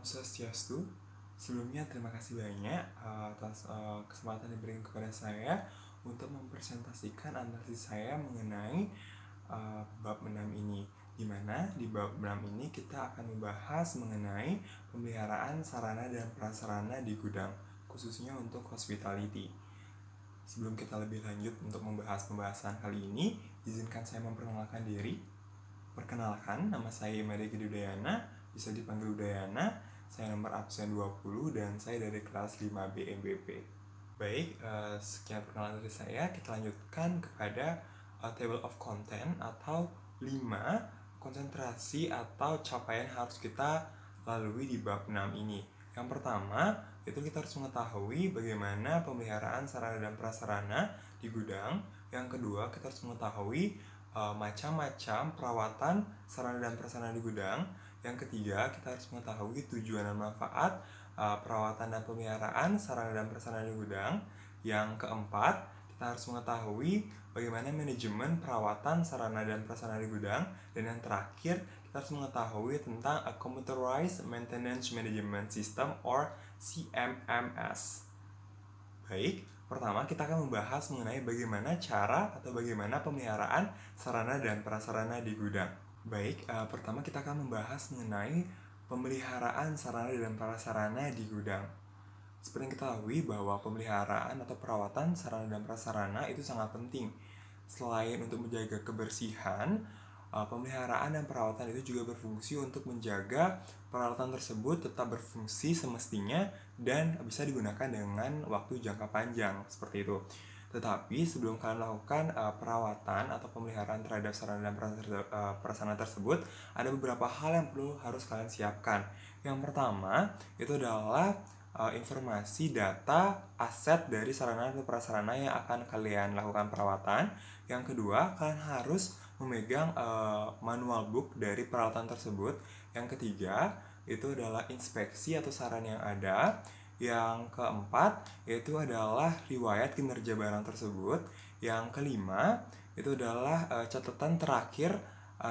Om Swastiastu. Sebelumnya terima kasih banyak atas kesempatan yang diberikan kepada saya untuk mempresentasikan analisis saya mengenai bab 6 ini. Di mana di bab 6 ini kita akan membahas mengenai pemeliharaan sarana dan prasarana di gudang, khususnya untuk hospitality. Sebelum kita lebih lanjut untuk membahas pembahasan kali ini, izinkan saya memperkenalkan diri. Perkenalkan, nama saya Imade Udayana, bisa dipanggil Udayana. Saya nomor absen 20 dan saya dari kelas 5B MBP. Baik, sekian perkenalan dari saya. Kita lanjutkan kepada table of content atau 5 konsentrasi atau capaian harus kita lalui di bab 6 ini. Yang pertama, itu kita harus mengetahui bagaimana pemeliharaan sarana dan prasarana di gudang. Yang kedua, kita harus mengetahui macam-macam perawatan sarana dan prasarana di gudang. Yang ketiga, kita harus mengetahui tujuan dan manfaat perawatan dan pemeliharaan sarana dan prasarana di gudang. Yang keempat, kita harus mengetahui bagaimana manajemen perawatan sarana dan prasarana di gudang. Dan yang terakhir, kita harus mengetahui tentang a Computerized Maintenance Management System or CMMS. Baik, pertama kita akan membahas mengenai bagaimana cara atau bagaimana pemeliharaan sarana dan prasarana di gudang. Baik, pertama kita akan membahas mengenai pemeliharaan sarana dan prasarana di gudang. Seperti yang kita ketahui bahwa pemeliharaan atau perawatan sarana dan prasarana itu sangat penting. Selain untuk menjaga kebersihan, pemeliharaan dan perawatan itu juga berfungsi untuk menjaga peralatan tersebut tetap berfungsi semestinya dan bisa digunakan dengan waktu jangka panjang, seperti itu. Tetapi sebelum kalian melakukan perawatan atau pemeliharaan terhadap sarana dan prasarana tersebut, ada beberapa hal yang harus kalian siapkan. Yang pertama, itu adalah informasi data aset dari sarana atau prasarana yang akan kalian lakukan perawatan. Yang kedua, kalian harus memegang manual book dari peralatan tersebut. Yang ketiga, itu adalah inspeksi atau saran yang ada. Yang keempat, yaitu adalah riwayat kinerja barang tersebut. Yang kelima, itu adalah catatan terakhir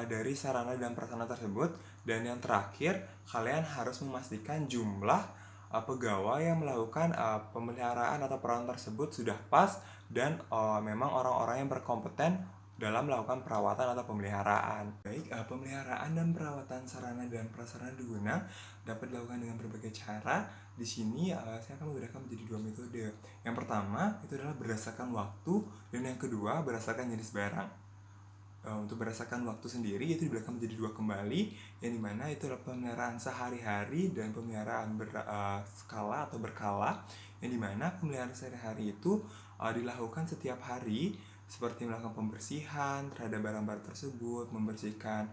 dari sarana dan prasarana tersebut. Dan yang terakhir, kalian harus memastikan jumlah pegawai yang melakukan pemeliharaan atau perawatan tersebut sudah pas dan memang orang-orang yang berkompeten dalam melakukan perawatan atau pemeliharaan. Baik, pemeliharaan dan perawatan sarana dan prasarana di gudang dapat dilakukan dengan berbagai cara. Di sini saya akan membedakan menjadi dua metode. Yang pertama itu adalah berdasarkan waktu, dan yang kedua berdasarkan jenis barang. Untuk berdasarkan waktu sendiri itu dibedakan menjadi dua kembali, yang dimana itu adalah pemeliharaan sehari-hari dan pemeliharaan berskala atau berkala, yang dimana pemeliharaan sehari-hari itu dilakukan setiap hari, seperti melakukan pembersihan terhadap barang-barang tersebut, membersihkan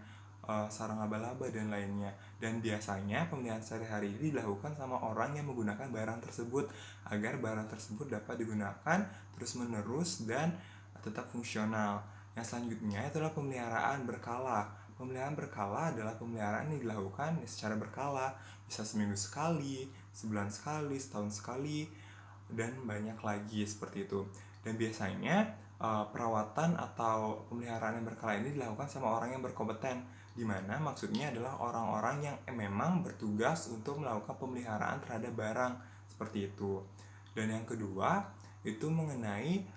sarang laba-laba dan lainnya. Dan biasanya pemeliharaan sehari-hari ini dilakukan sama orang yang menggunakan barang tersebut agar barang tersebut dapat digunakan terus-menerus dan tetap fungsional. Yang selanjutnya adalah pemeliharaan berkala. Pemeliharaan berkala adalah pemeliharaan yang dilakukan secara berkala, bisa seminggu sekali, sebulan sekali, setahun sekali, dan banyak lagi seperti itu. Dan biasanya perawatan atau pemeliharaan yang berkala ini dilakukan sama orang yang berkompeten, di mana maksudnya adalah orang-orang yang memang bertugas untuk melakukan pemeliharaan terhadap barang, seperti itu. Dan yang kedua itu mengenai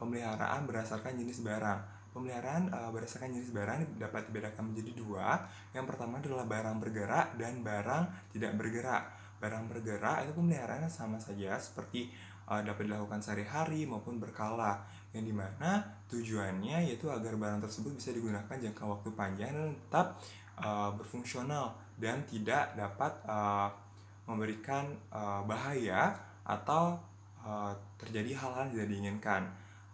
pemeliharaan berdasarkan jenis barang. Pemeliharaan berdasarkan jenis barang dapat dibedakan menjadi dua. Yang pertama adalah barang bergerak dan barang tidak bergerak. Barang bergerak itu pemeliharaannya sama saja seperti dapat dilakukan sehari-hari maupun berkala, yang dimana tujuannya yaitu agar barang tersebut bisa digunakan jangka waktu panjang dan tetap berfungsional dan tidak dapat memberikan bahaya atau terjadi hal-hal yang tidak diinginkan.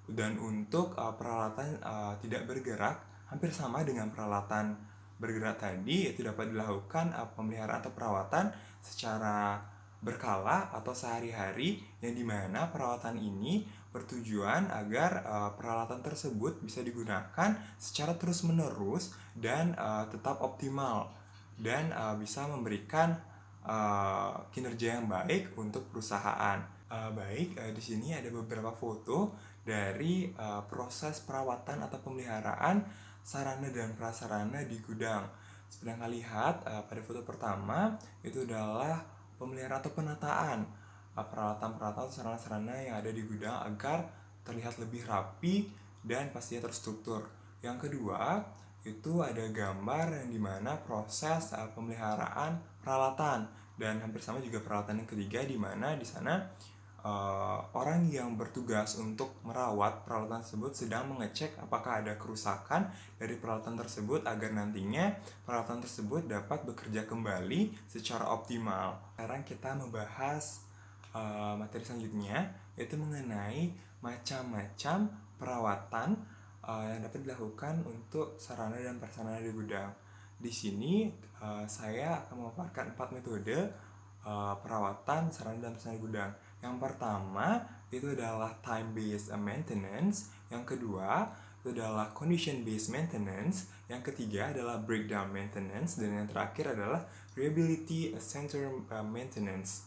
Dan untuk peralatan tidak bergerak hampir sama dengan peralatan bergerak tadi, yaitu dapat dilakukan pemeliharaan atau perawatan secara berkala atau sehari-hari, yang dimana perawatan ini bertujuan agar peralatan tersebut bisa digunakan secara terus-menerus dan tetap optimal dan bisa memberikan kinerja yang baik untuk perusahaan. Baik, di sini ada beberapa foto dari proses perawatan atau pemeliharaan sarana dan prasarana di gudang. Seperti yang kalian lihat pada foto pertama itu adalah pemeliharaan atau penataan peralatan-peralatan sarana-sarana yang ada di gudang agar terlihat lebih rapi dan pastinya terstruktur. Yang kedua itu ada gambar yang dimana proses pemeliharaan peralatan, dan hampir sama juga peralatan yang ketiga di mana di sana orang yang bertugas untuk merawat peralatan tersebut sedang mengecek apakah ada kerusakan dari peralatan tersebut agar nantinya peralatan tersebut dapat bekerja kembali secara optimal. Sekarang kita membahas materi selanjutnya, yaitu mengenai macam-macam perawatan yang dapat dilakukan untuk sarana dan prasarana di gudang. Di sini saya akan memaparkan 4 metode perawatan sarana dan prasarana gudang. Yang pertama itu adalah time based maintenance, yang kedua itu adalah condition based maintenance, yang ketiga adalah breakdown maintenance, dan yang terakhir adalah reliability center maintenance.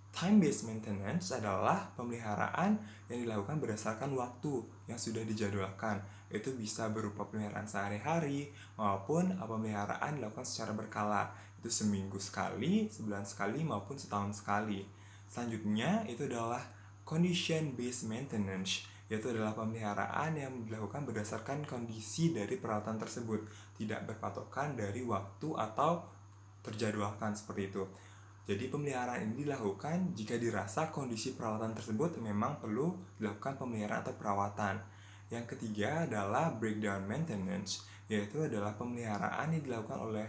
Time based maintenance adalah pemeliharaan yang dilakukan berdasarkan waktu yang sudah dijadwalkan. Itu bisa berupa pemeliharaan sehari-hari maupun pemeliharaan dilakukan secara berkala. Itu seminggu sekali, sebulan sekali, maupun setahun sekali. Selanjutnya itu adalah condition based maintenance, yaitu adalah pemeliharaan yang dilakukan berdasarkan kondisi dari peralatan tersebut, tidak berpatokan dari waktu atau terjadwalkan seperti itu. Jadi pemeliharaan ini dilakukan jika dirasa kondisi peralatan tersebut memang perlu dilakukan pemeliharaan atau perawatan. Yang ketiga adalah breakdown maintenance, yaitu adalah pemeliharaan yang dilakukan oleh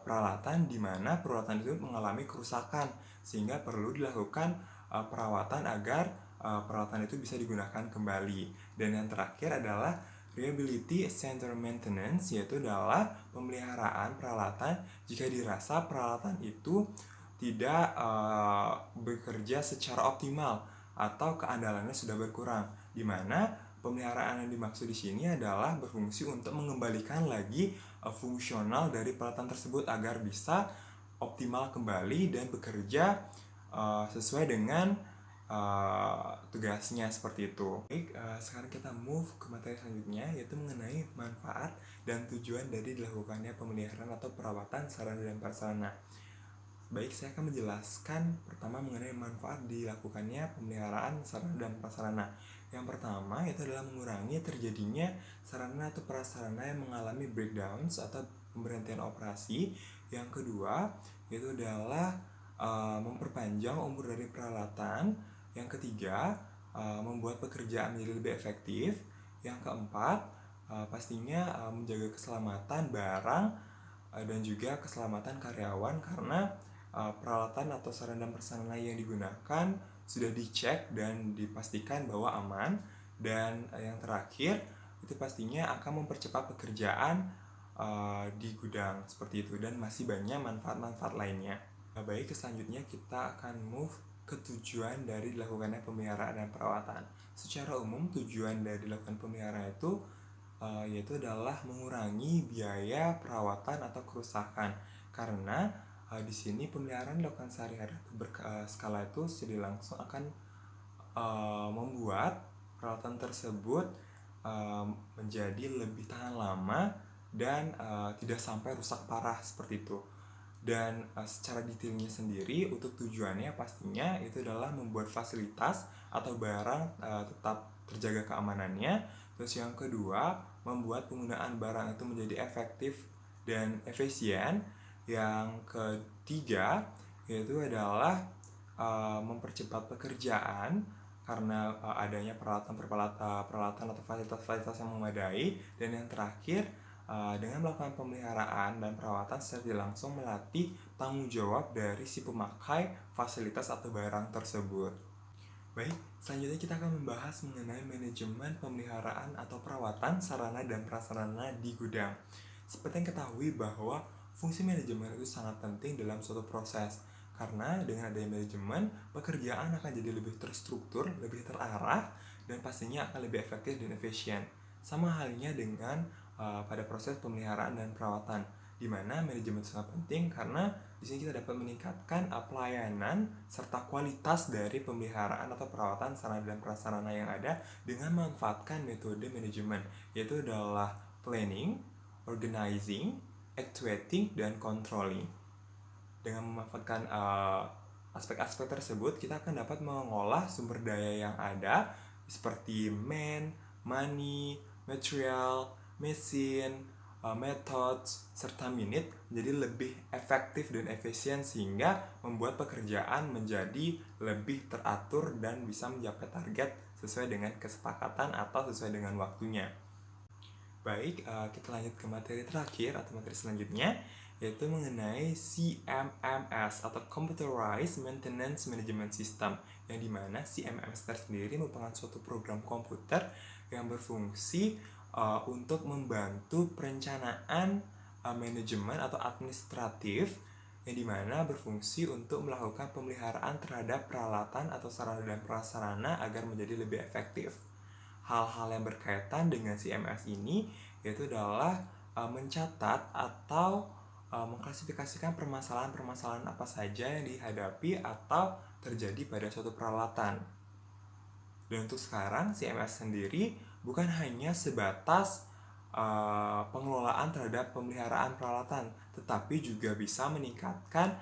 peralatan di mana peralatan itu mengalami kerusakan sehingga perlu dilakukan perawatan agar peralatan itu bisa digunakan kembali. Dan yang terakhir adalah reliability center maintenance, yaitu adalah pemeliharaan peralatan jika dirasa peralatan itu tidak bekerja secara optimal atau keandalannya sudah berkurang, di mana pemeliharaan yang dimaksud di sini adalah berfungsi untuk mengembalikan lagi fungsional dari peralatan tersebut agar bisa optimal kembali dan bekerja sesuai dengan tugasnya seperti itu. Baik, sekarang kita move ke materi selanjutnya, yaitu mengenai manfaat dan tujuan dari dilakukannya pemeliharaan atau perawatan sarana dan prasarana. Baik, saya akan menjelaskan pertama mengenai manfaat dilakukannya pemeliharaan sarana dan prasarana. Yang pertama itu adalah mengurangi terjadinya sarana atau prasarana yang mengalami breakdowns atau pemberhentian operasi. Yang kedua itu adalah memperpanjang umur dari peralatan. Yang ketiga membuat pekerjaan menjadi lebih efektif. Yang keempat pastinya menjaga keselamatan barang dan juga keselamatan karyawan, karena peralatan atau sarana dan prasarana yang digunakan sudah dicek dan dipastikan bahwa aman. Dan yang terakhir itu pastinya akan mempercepat pekerjaan di gudang seperti itu, dan masih banyak manfaat-manfaat lainnya. Baik, selanjutnya kita akan move ke tujuan dari dilakukannya pemeliharaan dan perawatan. Secara umum tujuan dari dilakukan pemeliharaan itu yaitu adalah mengurangi biaya perawatan atau kerusakan, karena di sini pemeliharaan dilakukan sehari-hari berskala itu jadi langsung akan membuat peralatan tersebut menjadi lebih tahan lama dan tidak sampai rusak parah seperti itu. Dan secara detailnya sendiri untuk tujuannya pastinya itu adalah membuat fasilitas atau barang tetap terjaga keamanannya. Terus yang kedua, membuat penggunaan barang itu menjadi efektif dan efisien. Yang ketiga yaitu adalah mempercepat pekerjaan karena adanya peralatan atau fasilitas-fasilitas yang memadai. Dan yang terakhir, dengan melakukan pemeliharaan dan perawatan secara langsung melatih tanggung jawab dari si pemakai fasilitas atau barang tersebut. Baik, selanjutnya kita akan membahas mengenai manajemen pemeliharaan atau perawatan sarana dan prasarana di gudang. Seperti yang ketahui bahwa fungsi manajemen itu sangat penting dalam suatu proses, karena dengan adanya manajemen, pekerjaan akan jadi lebih terstruktur, lebih terarah, dan pastinya akan lebih efektif dan efisien. Sama halnya dengan pada proses pemeliharaan dan perawatan, di mana manajemen sangat penting karena di sini kita dapat meningkatkan pelayanan serta kualitas dari pemeliharaan atau perawatan sarana dan prasarana yang ada dengan memanfaatkan metode manajemen, yaitu adalah planning, organizing, actuating, dan controlling. Dengan memanfaatkan aspek-aspek tersebut, kita akan dapat mengolah sumber daya yang ada seperti man, money, material, mesin, methods, serta minute menjadi lebih efektif dan efisien sehingga membuat pekerjaan menjadi lebih teratur dan bisa mencapai target sesuai dengan kesepakatan atau sesuai dengan waktunya. Baik, kita lanjut ke materi terakhir atau materi selanjutnya, yaitu mengenai CMMS atau Computerized Maintenance Management System, yang dimana CMMS tersendiri merupakan suatu program komputer yang berfungsi untuk membantu perencanaan manajemen atau administratif, yang dimana berfungsi untuk melakukan pemeliharaan terhadap peralatan atau sarana dan prasarana agar menjadi lebih efektif. Hal-hal yang berkaitan dengan CMS ini yaitu adalah mencatat atau mengklasifikasikan permasalahan-permasalahan apa saja yang dihadapi atau terjadi pada suatu peralatan. Dan untuk sekarang CMS sendiri bukan hanya sebatas pengelolaan terhadap pemeliharaan peralatan, tetapi juga bisa meningkatkan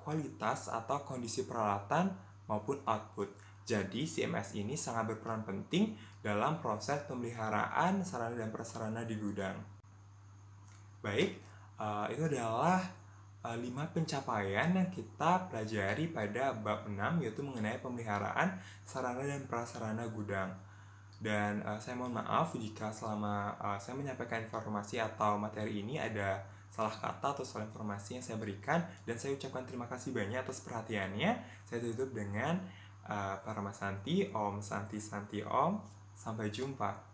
kualitas atau kondisi peralatan maupun output. Jadi CMS ini sangat berperan penting dalam proses pemeliharaan sarana dan prasarana di gudang. Baik, itu adalah 5 pencapaian yang kita pelajari pada bab 6, yaitu mengenai pemeliharaan sarana dan prasarana gudang. Dan saya mohon maaf jika selama saya menyampaikan informasi atau materi ini ada salah kata atau salah informasi yang saya berikan, dan saya ucapkan terima kasih banyak atas perhatiannya. Saya tutup dengan Paramasanti, Om Santi Santi Om. Sampai jumpa.